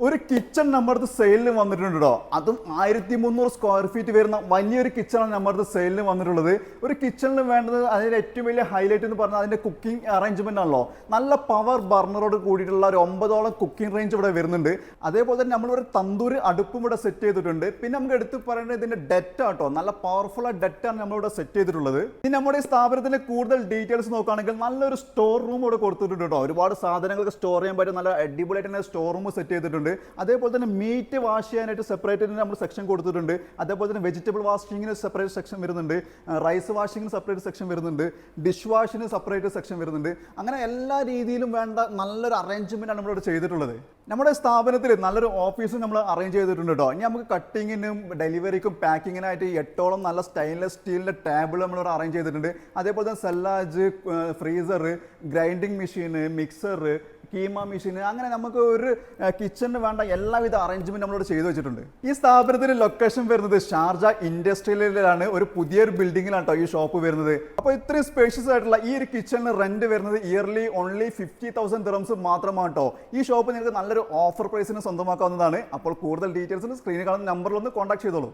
ഒരു കിച്ചൺ നമ്മുടെ സെയിലിന് വന്നിട്ടുണ്ട് കേട്ടോ. അതും 1300 സ്ക്വയർ ഫീറ്റ് വരുന്ന വലിയൊരു കിച്ചണാണ് നമ്മുടെ സെയിലിന് വന്നിട്ടുള്ളത്. ഒരു കിച്ചണിന് വേണ്ടത് അതിൻ്റെ ഏറ്റവും വലിയ ഹൈലൈറ്റ് എന്ന് പറഞ്ഞാൽ അതിൻ്റെ കുക്കിംഗ് അറേഞ്ച്മെന്റ് ആണല്ലോ. നല്ല പവർ ബർണറോട് കൂടിയിട്ടുള്ള ഒരു 9ഓളം കുക്കിംഗ് റേഞ്ച് ഇവിടെ വരുന്നുണ്ട്. അതേപോലെ തന്നെ നമ്മളൊരു തന്തൂര് അടുപ്പും ഇവിടെ സെറ്റ് ചെയ്തിട്ടുണ്ട്. പിന്നെ നമുക്ക് എടുത്ത് പറയേണ്ടത് ഇതിന്റെ ഡെറ്റ് ആട്ടോ, നല്ല പവർഫുൾ ആ ഡെറ്റാണ് നമ്മളിവിടെ സെറ്റ് ചെയ്തിട്ടുള്ളത്. ഇനി നമ്മുടെ ഈ സ്ഥാപനത്തിന്റെ കൂടുതൽ ഡീറ്റെയിൽസ് നോക്കുകയാണെങ്കിൽ നല്ലൊരു സ്റ്റോർ റൂം ഇവിടെ കൊടുത്തിട്ടുണ്ട് കേട്ടോ. ഒരുപാട് സാധനങ്ങൾക്ക് സ്റ്റോർ ചെയ്യാൻ പറ്റും, നല്ല അടിപൊളിയായിട്ട് തന്നെ സ്റ്റോർ റൂം സെറ്റ് ചെയ്തിട്ടുണ്ട്. അതേപോലെ തന്നെ മീറ്റ് വാഷ് ചെയ്യാനായിട്ട് സെപ്പറേറ്റ് നമ്മൾ സെക്ഷൻ കൊടുത്തിട്ടുണ്ട്. അതേപോലെ തന്നെ വെജിറ്റബിൾ വാഷിങ്ങിന് സെപ്പറേറ്റ് സെക്ഷൻ വരുന്നുണ്ട്, റൈസ് വാഷിങ്ങിന് സെപ്പറേറ്റ് സെക്ഷൻ വരുന്നുണ്ട്, ഡിഷ് വാഷിന് സെപ്പറേറ്റ് സെക്ഷൻ വരുന്നുണ്ട്. അങ്ങനെ എല്ലാ രീതിയിലും വേണ്ട നല്ലൊരു അറേഞ്ച്മെന്റ് ആണ് നമ്മളിവിടെ ചെയ്തിട്ടുള്ളത്. നമ്മുടെ സ്ഥാപനത്തിൽ നല്ലൊരു ഓഫീസ് നമ്മൾ അറേഞ്ച് ചെയ്തിട്ടുണ്ട് കേട്ടോ. ഇനി നമുക്ക് കട്ടിങ്ങിനും ഡെലിവറിക്കും പാക്കിങ്ങിനായിട്ട് 8ഓളം നല്ല സ്റ്റെയിൻലെസ് സ്റ്റീലിൻ്റെ ടേബിൾ നമ്മളിവിടെ അറേഞ്ച് ചെയ്തിട്ടുണ്ട്. അതേപോലെ തന്നെ സെല്ലാജ്, freezer, grinding machine, mixer, keema machine, അങ്ങനെ നമുക്ക് ഒരു കിച്ചണിന് വേണ്ട എല്ലാവിധ അറേഞ്ച്മെന്റ് നമ്മളോട് ചെയ്തു വെച്ചിട്ടുണ്ട്. ഈ സ്ഥാപനത്തിന്റെ ലൊക്കേഷൻ വരുന്നത് ഷാർജ ഇൻഡസ്ട്രിയലിലാണ്, ഒരു പുതിയൊരു ബിൽഡിങ്ങിലാണ് കേട്ടോ ഈ ഷോപ്പ് വരുന്നത്. അപ്പോൾ ഇത്രയും സ്പേഷ്യസ് ആയിട്ടുള്ള ഈ ഒരു കിച്ചണിന് റെന്റ് വരുന്നത് ഇയർലി ഓൺലി 50,000 ദിർഹംസ് മാത്രമാണ് കേട്ടോ. ഈ ഷോപ്പ് നിങ്ങൾക്ക് നല്ലൊരു ഓഫർ പ്രൈസിന് സ്വന്തമാക്കാവുന്നതാണ്. അപ്പോൾ കൂടുതൽ ഡീറ്റെയിൽസിന് സ്ക്രീനിൽ കാണുന്ന നമ്പറിൽ ഒന്ന് കോൺടാക്ട് ചെയ്തോളൂ.